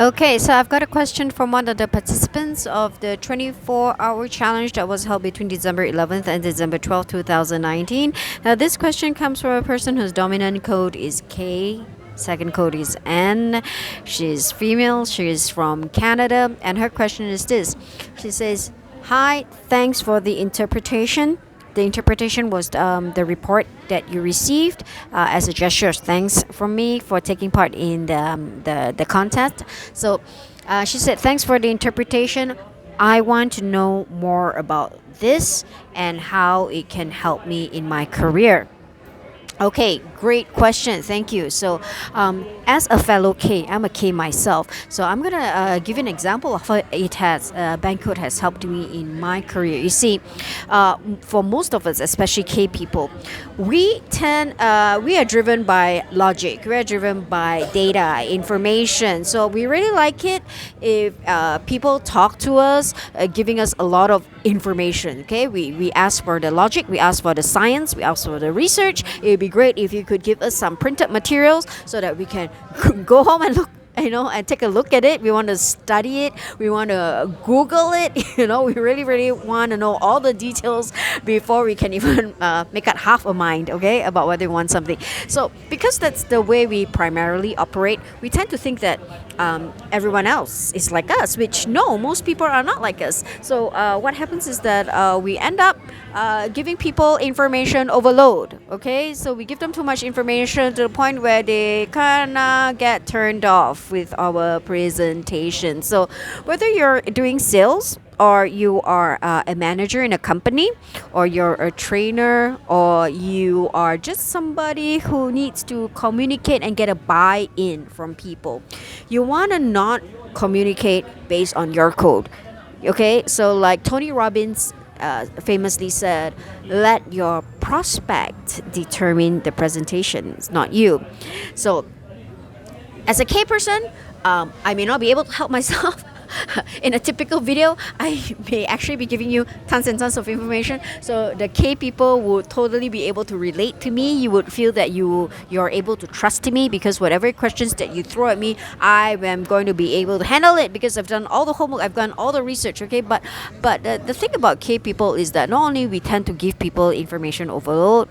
Okay, so I've got a question from one of the participants of the 24-hour challenge that was held between December 11th and December 12th, 2019. Now, this question comes from a person whose dominant code is K, second code is N. She's female, she's from Canada, and her question is this. She says, "Hi, thanks for the interpretation. The interpretation was the report that you received as a gesture of thanks from me for taking part in the contest. So she said, thanks for the interpretation. I want to know more about this and how it can help me in my career." Okay, great question. Thank you. So, as a fellow K, I'm a K myself. So, I'm gonna give you an example of how it has BANKcode has helped me in my career. You see, for most of us, especially K people, we are driven by logic. We are driven by data, information. So, we really like it if people talk to us, giving us a lot of information. Okay, we ask for the logic, we ask for the science, we ask for the research. It would be great if you could give us some printed materials so that we can go home and look, and take a look at it. We want to study it, we want to Google it. We really want to know all the details before we can even make up half a mind, okay, about whether we want something. So because that's the way we primarily operate, we tend to think that everyone else is like us, which no, most people are not like us. So what happens is that we end up giving people information overload. Okay, so we give them too much information to the point where they kind of get turned off with our presentation. So whether you're doing sales, or you are a manager in a company, or you're a trainer, or you are just somebody who needs to communicate and get a buy-in from people, you want to not communicate based on your code. Okay, so like Tony Robbins famously said, let your prospect determine the presentation, it's not you. So as a K person, I may not be able to help myself. In a typical video, I may actually be giving you tons and tons of information. So the K people would totally be able to relate to me. You would feel that you're able to trust me, because whatever questions that you throw at me, I am going to be able to handle it because I've done all the homework, I've done all the research. Okay, but the thing about K people is that not only we tend to give people information overload,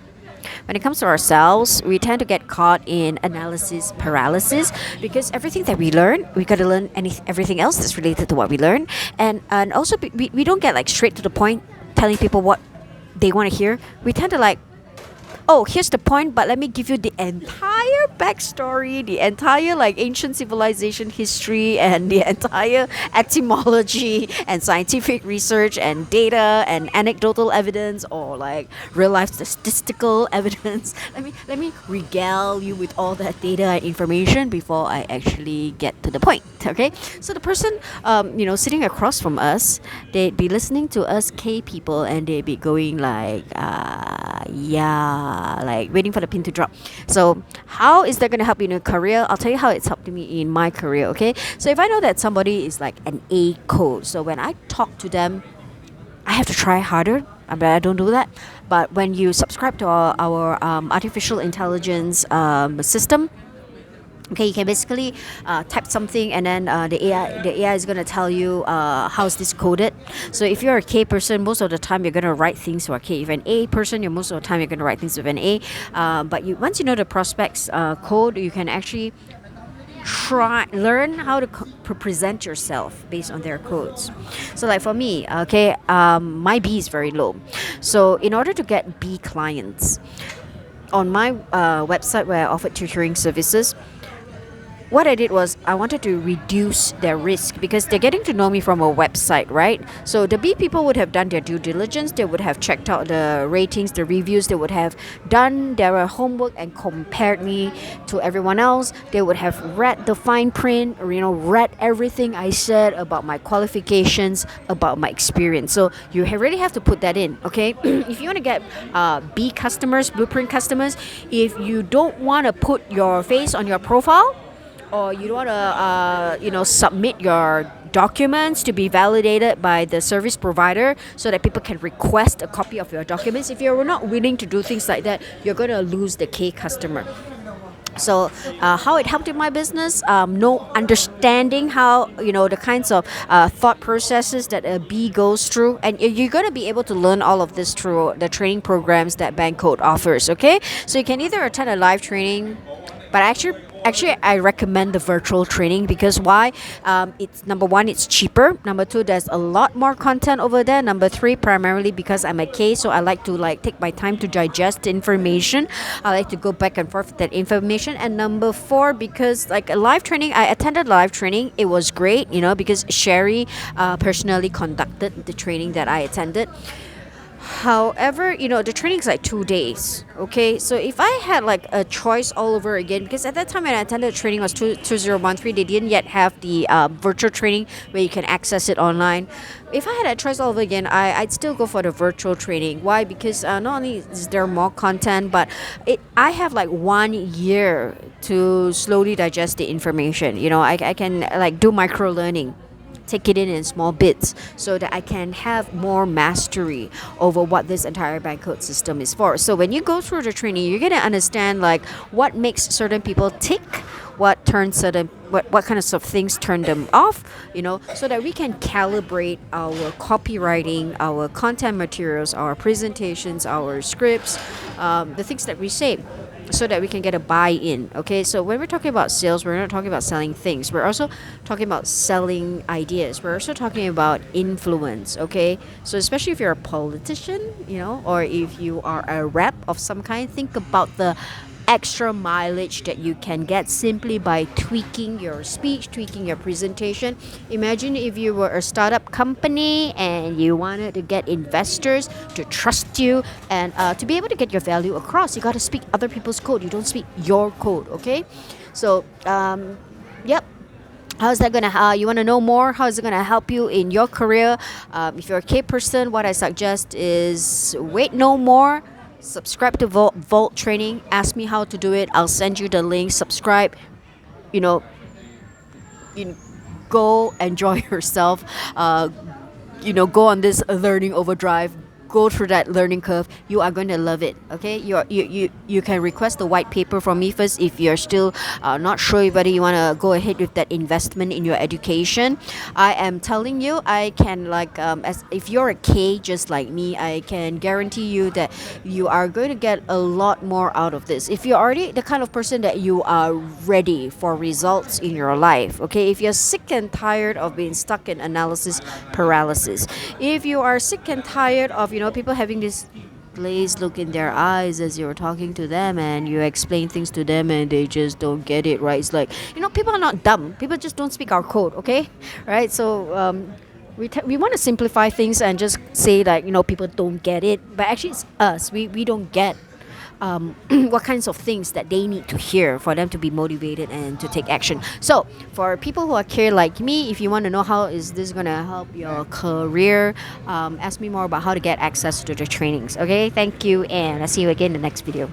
when it comes to ourselves, we tend to get caught in analysis paralysis, because everything that we learn, we got to learn everything else that's related to what we learn, and also we don't get like straight to the point, telling people what they want to hear. We tend to like, oh, here's the point, but let me give you the entire backstory, the entire like ancient civilization history, and the entire etymology and scientific research and data and anecdotal evidence, or like real life statistical evidence. Let me regale you with all that data and information before I actually get to the point. Okay, so the person sitting across from us, they'd be listening to us K people, and they'd be going like, yeah, like waiting for the pin to drop. So how is that going to help you in your career? I'll tell you how it's helped me in my career. Okay, so if I know that somebody is like an A code, so when I talk to them, I have to try harder, but I don't do that. But when you subscribe to our artificial intelligence system, okay, you can basically type something, and then the AI is going to tell you how's this coded. So if you're a K person, most of the time you're going to write things for a K. If you're an A person, most of the time you're going to write things with an A. But once you know the prospect's code, you can actually learn how to present yourself based on their codes. So like for me, okay, my B is very low. So in order to get B clients on my website where I offered tutoring services, what I did was I wanted to reduce their risk, because they're getting to know me from a website, right? So the B people would have done their due diligence. They would have checked out the ratings, the reviews. They would have done their homework and compared me to everyone else. They would have read the fine print, or read everything I said about my qualifications, about my experience. So you really have to put that in, okay? If you want to get B customers, blueprint customers, if you don't want to put your face on your profile, or you don't want to submit your documents to be validated by the service provider so that people can request a copy of your documents, if you're not willing to do things like that, you're going to lose the K customer. So how it helped in my business, no understanding how, the kinds of thought processes that a bee goes through, and you're going to be able to learn all of this through the training programs that BANKcode offers. Okay, so you can either attend a live training, but actually I recommend the virtual training. Because why? It's number one, it's cheaper. Number two, there's a lot more content over there. Number three, primarily because I'm a K, so I like to take my time to digest the information. I like to go back and forth with that information. And number four, because like a live training, I attended live training, it was great, because Sherry personally conducted the training that I attended. However, the training's like 2 days. Okay, so if I had like a choice all over again, because at that time when I attended the training was 2013, they didn't yet have the virtual training where you can access it online. If I had a choice all over again, I'd still go for the virtual training. Why? Because not only is there more content, but I have like 1 year to slowly digest the information. I can like do micro learning, take it in small bits, so that I can have more mastery over what this entire BANKcode system is for. So when you go through the training, you're gonna understand like what makes certain people tick, what kind of things turn them off, so that we can calibrate our copywriting, our content materials, our presentations, our scripts, the things that we say, so that we can get a buy-in. Okay, so when we're talking about sales, we're not talking about selling things, we're also talking about selling ideas, we're also talking about influence. Okay, so especially if you're a politician, or if you are a rep of some kind, think about the extra mileage that you can get simply by tweaking your speech, tweaking your presentation. Imagine if you were a startup company and you wanted to get investors to trust you, and to be able to get your value across, you got to speak other people's code. You don't speak your code. Okay, so yep. How is that gonna? You want to know more? How is it gonna help you in your career? If you're a K person, what I suggest is wait no more. Subscribe to Vault Training. Ask me how to do it. I'll send you the link. Subscribe. You know, go enjoy yourself. Go on this learning overdrive. Go through that learning curve. You are going to love it. Okay, you can request the white paper from me first if you're still not sure whether you want to go ahead with that investment in your education. I am telling you, I can as if you're a K just like me, I can guarantee you that you are going to get a lot more out of this. If you're already the kind of person that you are ready for results in your life, okay, if you're sick and tired of being stuck in analysis paralysis, if you are sick and tired of people having this glazed look in their eyes as you're talking to them and you explain things to them and they just don't get it, right? It's like, people are not dumb. People just don't speak our code, okay? Right? So we want to simplify things and just say like, people don't get it. But actually it's us. We don't get what kinds of things that they need to hear for them to be motivated and to take action. So for people who are care like me, if you want to know how is this going to help your career, ask me more about how to get access to the trainings. Okay, thank you, and I'll see you again in the next video.